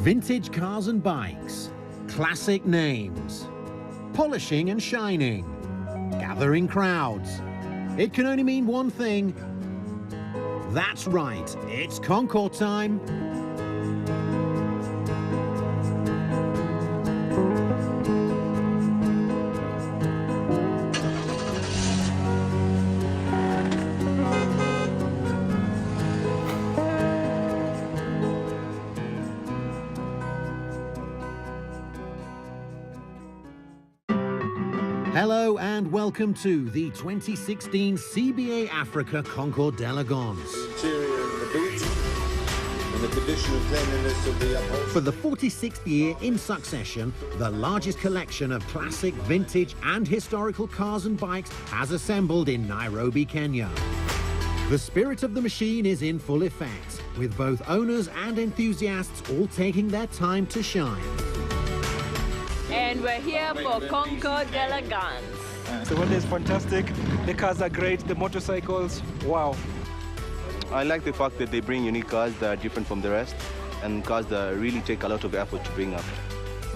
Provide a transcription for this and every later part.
Vintage cars and bikes, classic names, polishing and shining, gathering crowds. It can only mean one thing. That's right, it's Concours time. Hello and welcome to the 2016 CBA Africa Concours d'Elegance. For the 46th year in succession, the largest collection of classic, vintage and historical cars and bikes has assembled in Nairobi, Kenya. The spirit of the machine is in full effect, with both owners and enthusiasts all taking their time to shine. And we're here for Concours d'Elegance. The weather is fantastic, the cars are great, the motorcycles, wow. I like the fact that they bring unique cars that are different from the rest and cars that really take a lot of effort to bring up.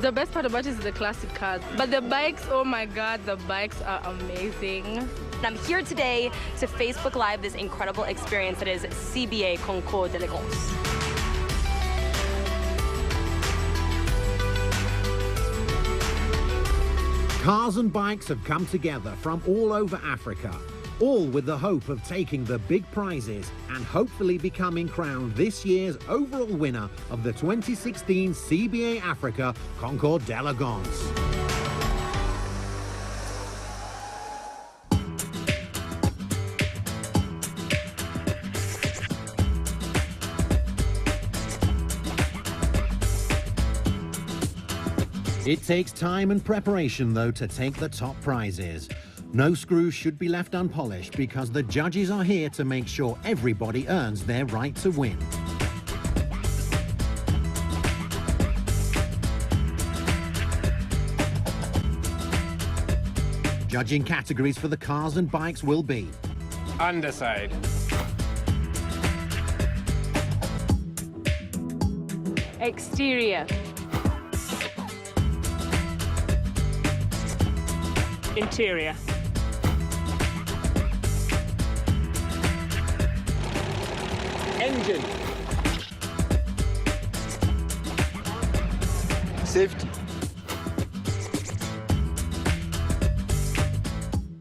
The best part about it is the classic cars, but the bikes, oh my God, the bikes are amazing. I'm here today to Facebook Live this incredible experience that is CBA Concours d'Elegance. Cars and bikes have come together from all over Africa, all with the hope of taking the big prizes and hopefully becoming crowned this year's overall winner of the 2016 CBA Africa Concours d'Elegance. It takes time and preparation, though, to take the top prizes. No screws should be left unpolished because the judges are here to make sure everybody earns their right to win. Judging categories for the cars and bikes will be Underside, Exterior, Interior, engine, Safety.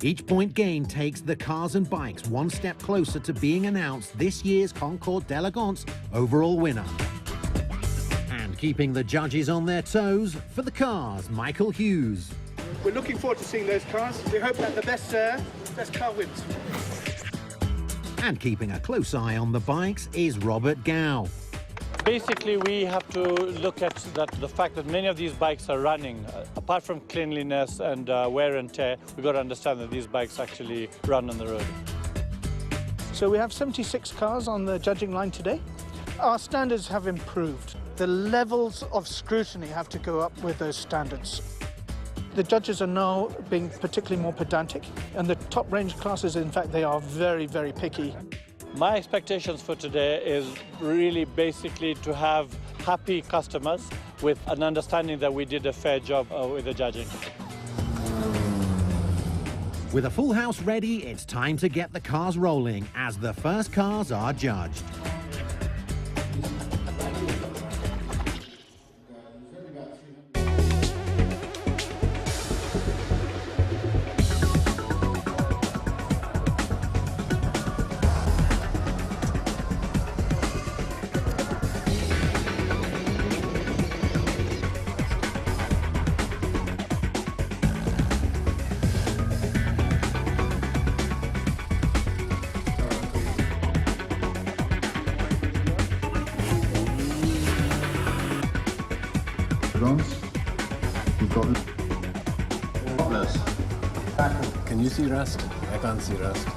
Each point gained takes the cars and bikes one step closer to being announced this year's Concours d'Elegance overall winner. And keeping the judges on their toes, for the cars, Michael Hughes. We're looking forward to seeing those cars. We hope that the best car wins. And keeping a close eye on the bikes is Robert Gow. Basically, we have to look at the fact that many of these bikes are running. Apart from cleanliness and wear and tear, we've got to understand that these bikes actually run on the road. So we have 76 cars on the judging line today. Our standards have improved. The levels of scrutiny have to go up with those standards. The judges are now being particularly more pedantic, and the top range classes, in fact, they are very, very picky. My expectations for today is really basically to have happy customers with an understanding that we did a fair job with the judging. With a full house ready, it's time to get the cars rolling as the first cars are judged. Can you see rust? I can't see rust.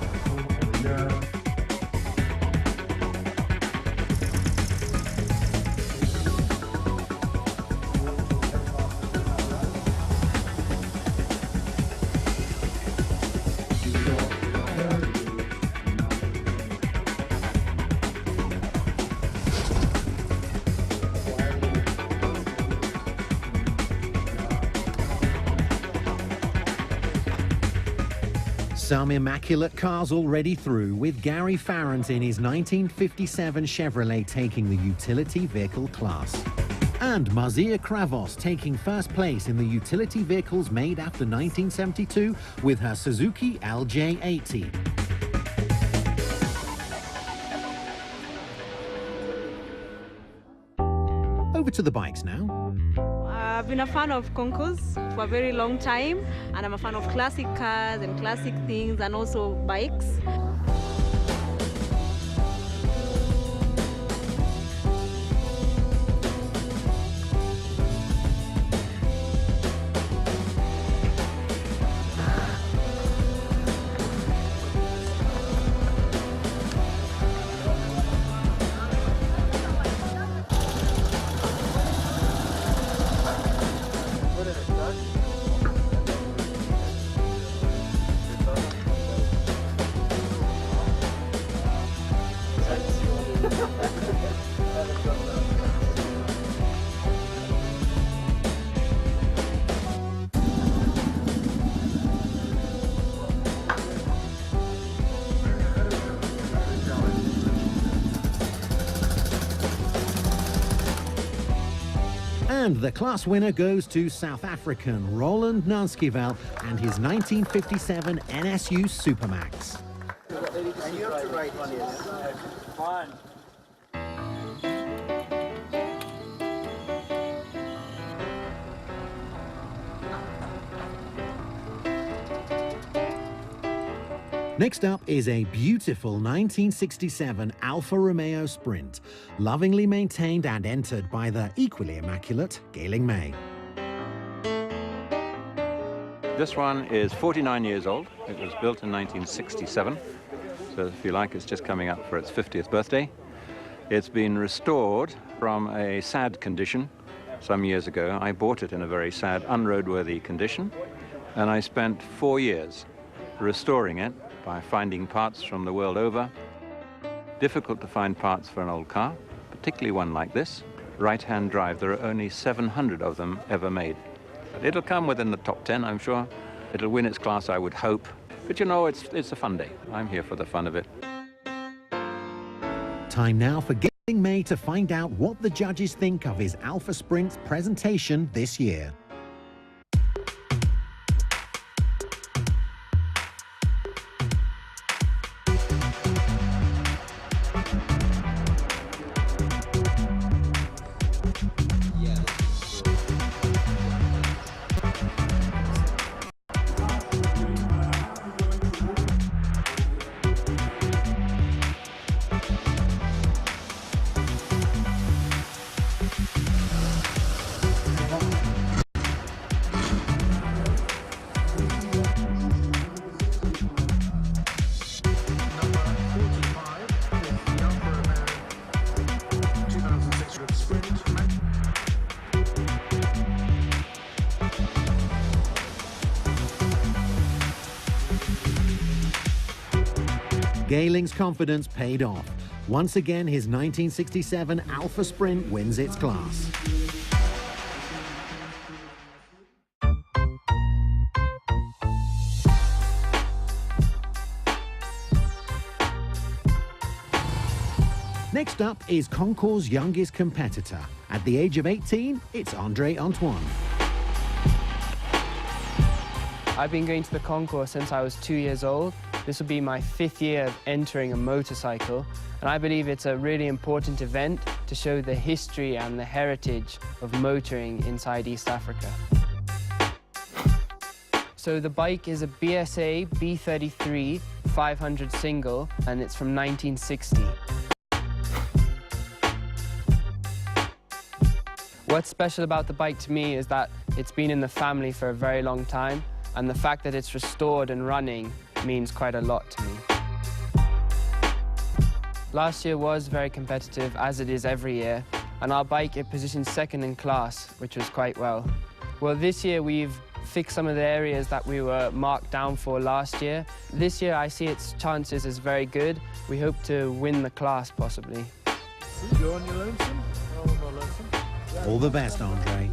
Some immaculate cars already through, with Gary Farrant in his 1957 Chevrolet taking the utility vehicle class. And Marzieh Kravos taking first place in the utility vehicles made after 1972 with her Suzuki LJ80. Over to the bikes now. I've been a fan of concours for a very long time, and I'm a fan of classic cars and classic things and also bikes. And the class winner goes to South African Roland Nanskivel and his 1957 NSU Supermax. And you have to write on this. One. Next up is a beautiful 1967 Alfa Romeo Sprint, lovingly maintained and entered by the equally immaculate Galing May. This one is 49 years old. It was built in 1967, so if you like, it's just coming up for its 50th birthday. It's been restored from a sad condition some years ago. I bought it in a very sad, unroadworthy condition, and I spent 4 years restoring it by finding parts from the world over. Difficult to find parts for an old car, particularly one like this. Right-hand drive, there are only 700 of them ever made. But it'll come within the top 10, I'm sure. It'll win its class, I would hope. But you know, it's a fun day. I'm here for the fun of it. Time now for Galing May to find out what the judges think of his Alpha Sprint's presentation this year. Galing's confidence paid off. Once again, his 1967 Alpha Sprint wins its class. Next up is Concours' youngest competitor. At the age of 18, it's Andre Antoine. I've been going to the concours since I was 2 years old. This will be my 5th year of entering a motorcycle, and I believe it's a really important event to show the history and the heritage of motoring inside East Africa. So the bike is a BSA B33 500 single, and it's from 1960. What's special about the bike to me is that it's been in the family for a very long time, and the fact that it's restored and running means quite a lot to me. Last year was very competitive, as it is every year, and our bike, it positioned second in class, which was quite well. Well, this year we've fixed some of the areas that we were marked down for last year. This year I see its chances as very good. We hope to win the class, possibly. You're on your lonesome? Oh, on my lonesome. All the best, Andre.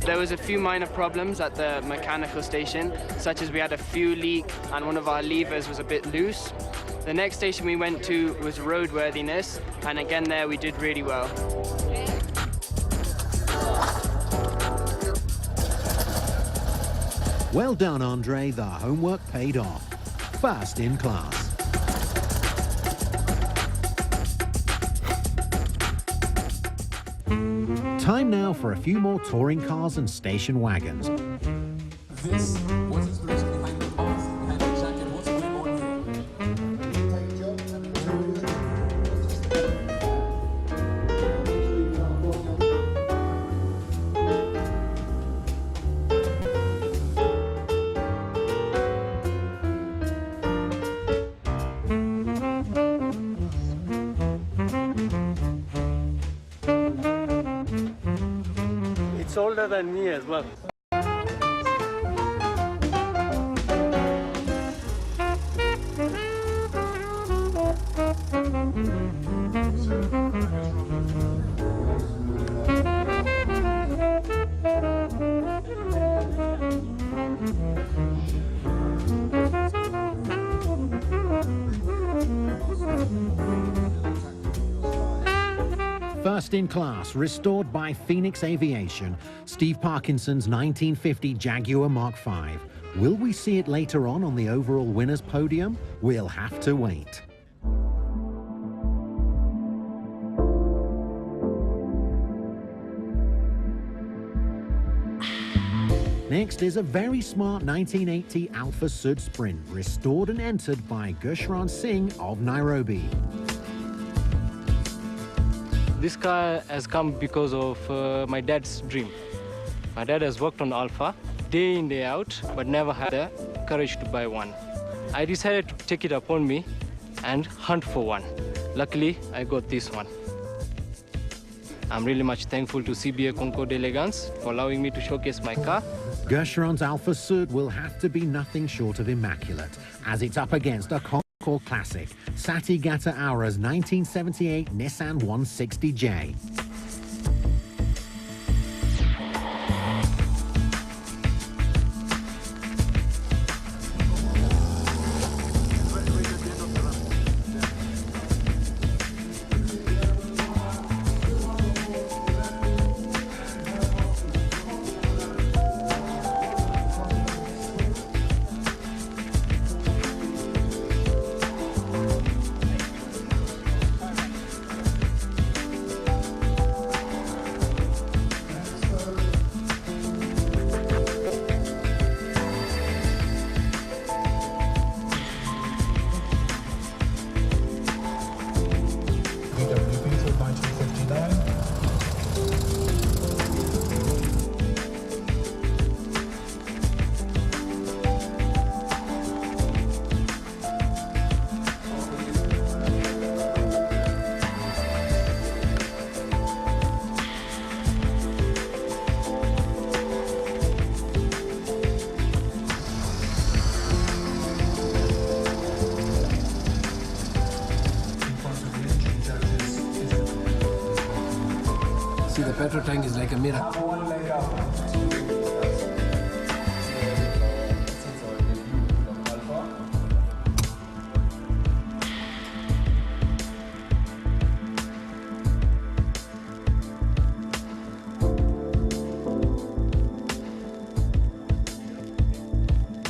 There was a few minor problems at the mechanical station, such as we had a fuel leak and one of our levers was a bit loose. The next station we went to was roadworthiness, and again there we did really well. Well done, Andre. The homework paid off. First in class. Time now for a few more touring cars and station wagons. This was inspiration behind the boss, behind the jacket. What's going on It's older than me as well. First in class, restored by Phoenix Aviation, Steve Parkinson's 1950 Jaguar Mark V. Will we see it later on the overall winners podium? We'll have to wait. Next is a very smart 1980 Alpha Sud Sprint, restored and entered by Gushran Singh of Nairobi. This car has come because of my dad's dream. My dad has worked on Alpha day in, day out, but never had the courage to buy one. I decided to take it upon me and hunt for one. Luckily, I got this one. I'm really much thankful to CBA Concours d'Elegance for allowing me to showcase my car. Gushran's Alpha Sud will have to be nothing short of immaculate, as it's up against a Concours classic, Sati Gata Aura's 1978 Nissan 160J. See, the petrol tank is like a mirror.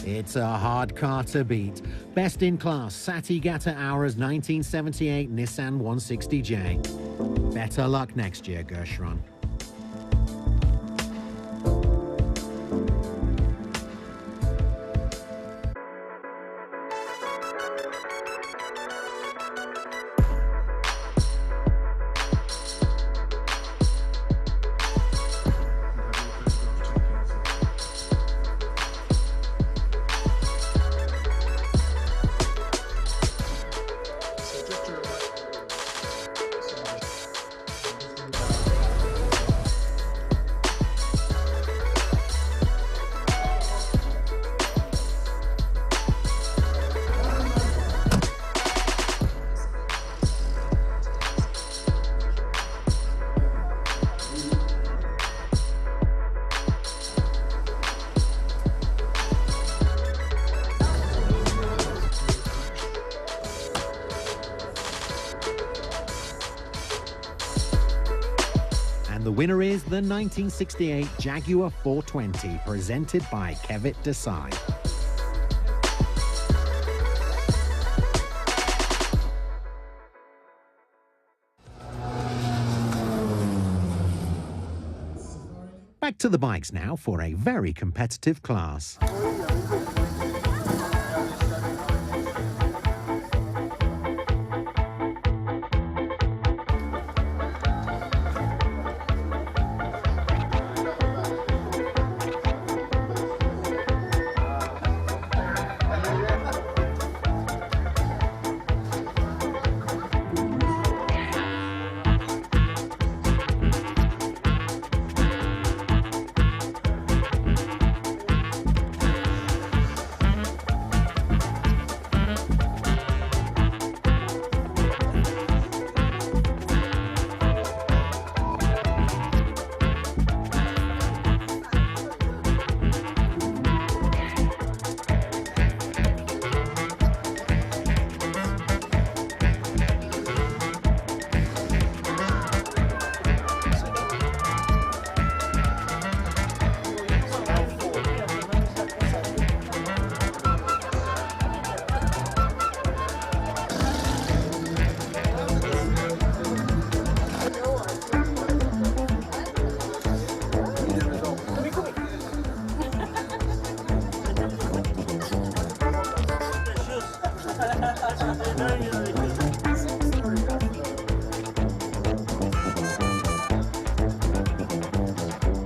It's a hard car to beat. Best in class, Sati Gata Aura's 1978 Nissan 160J. Better luck next year, Gushran. winner is the 1968 Jaguar 420, presented by Kevit Desai. Back to the bikes now for a very competitive class.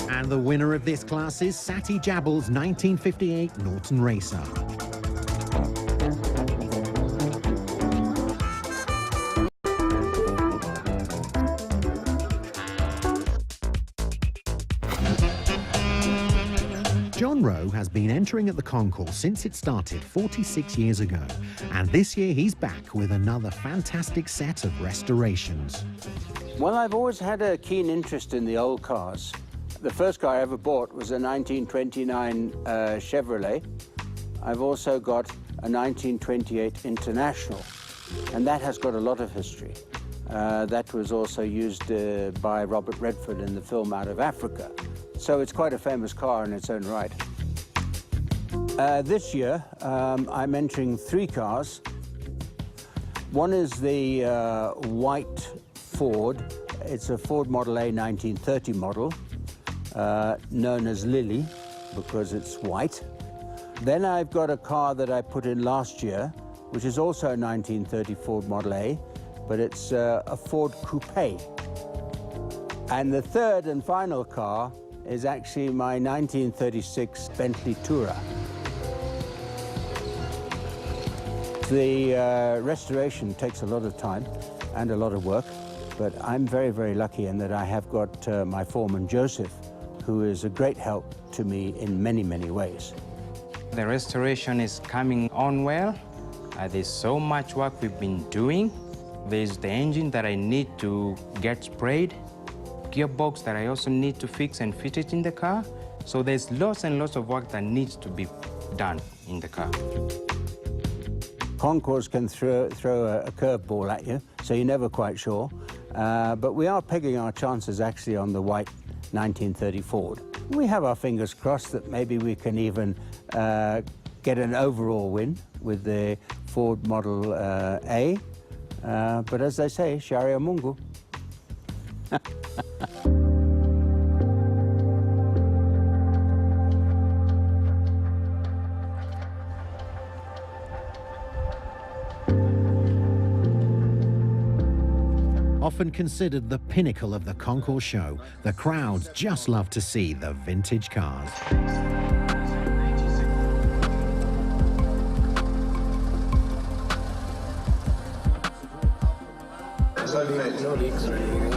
And the winner of this class is Sati Jabal's 1958 Norton Racer. John Rowe has been entering at the concours since it started 46 years ago, and this year he's back with another fantastic set of restorations. Well, I've always had a keen interest in the old cars. The first car I ever bought was a 1929 Chevrolet. I've also got a 1928 International, and that has got a lot of history. That was also used by Robert Redford in the film Out of Africa. So it's quite a famous car in its own right. This year, I'm entering 3 cars. One is the white Ford. It's a Ford Model A 1930 model, known as Lily because it's white. Then I've got a car that I put in last year, which is also a 1930 Ford Model A, but it's a Ford Coupe. And the third and final car is actually my 1936 Bentley Tourer. The restoration takes a lot of time and a lot of work, but I'm very, very lucky in that I have got my foreman, Joseph, who is a great help to me in many, many ways. The restoration is coming on well. There's so much work we've been doing. There's the engine that I need to get sprayed, gearbox that I also need to fix and fit it in the car. So there's lots and lots of work that needs to be done in the car. Concours can throw a curveball at you, so you're never quite sure. But we are pegging our chances actually on the white 1930 Ford. We have our fingers crossed that maybe we can even get an overall win with the Ford Model A. But as they say, Sharia Mungu. Often considered the pinnacle of the concours show, the crowds just love to see the vintage cars. No leaks or anything.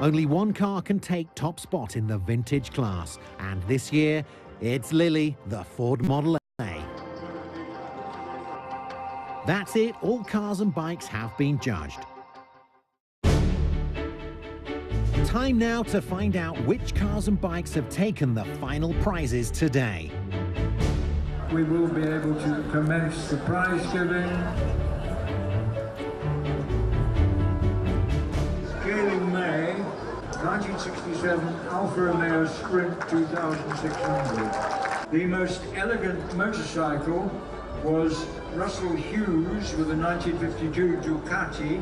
Only one car can take top spot in the vintage class, and this year it's Lily, the Ford Model A. That's it, all cars and bikes have been judged. Time now to find out which cars and bikes have taken the final prizes today. We will be able to commence the prize giving. Scaling May, 1967 Alfa Romeo Sprint 2600. The most elegant motorcycle was Russell Hughes with a 1952 Ducati.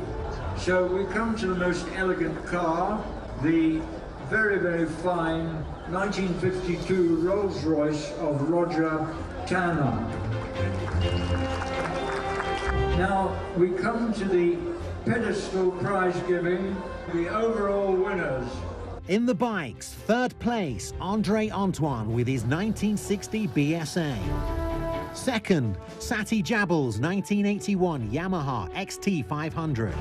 So we come to the most elegant car, the very, very fine 1952 Rolls-Royce of Roger Tanner. Now we come to the pedestal prize giving, the overall winners. In the bikes, third place, Andre Antoine with his 1960 BSA. Second, Sati Jabals 1981 Yamaha XT500.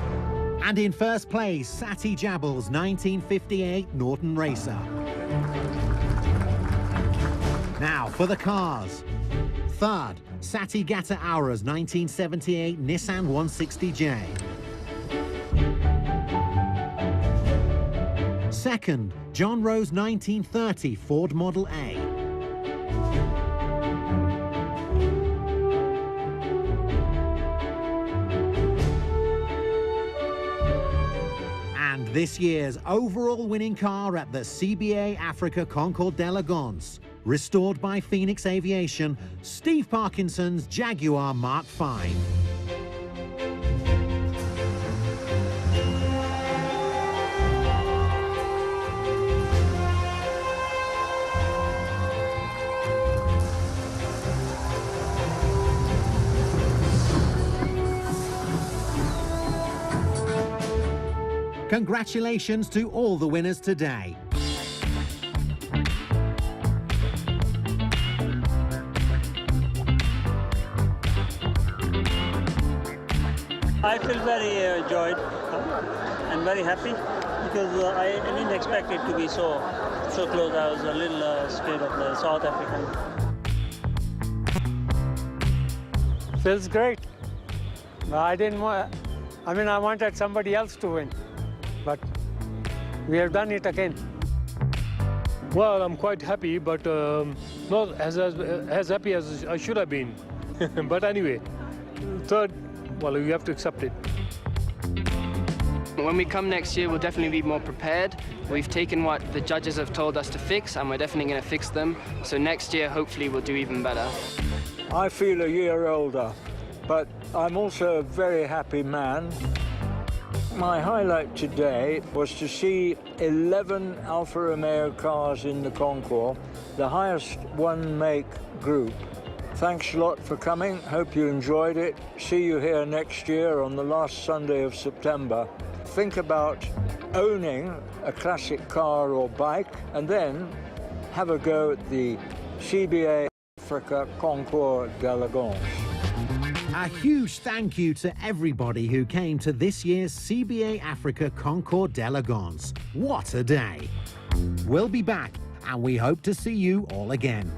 And in first place, Sati Jabals 1958 Norton Racer. Now for the cars. Third, Sati Gata Aura's 1978 Nissan 160J. Second, John Rowe's 1930 Ford Model A. And this year's overall winning car at the CBA Africa Concours d'Elegance, restored by Phoenix Aviation, Steve Parkinson's Jaguar Mark V. Congratulations to all the winners today. I feel very joyed and very happy because I didn't expect it to be so close. I was a little scared of the South African. Feels great. I wanted somebody else to win, but we have done it again. Well, I'm quite happy, but not as happy as I should have been. But anyway, third, well, you have to accept it. When we come next year, we'll definitely be more prepared. We've taken what the judges have told us to fix, and we're definitely going to fix them. So next year, hopefully, we'll do even better. I feel a year older, but I'm also a very happy man. My highlight today was to see 11 Alfa Romeo cars in the concours, the highest one-make group. Thanks a lot for coming. Hope you enjoyed it. See you here next year on the last Sunday of September. Think about owning a classic car or bike and then have a go at the CBA Africa Concours d'Elegance. A huge thank you to everybody who came to this year's CBA Africa Concours d'Elegance. What a day! We'll be back, and we hope to see you all again.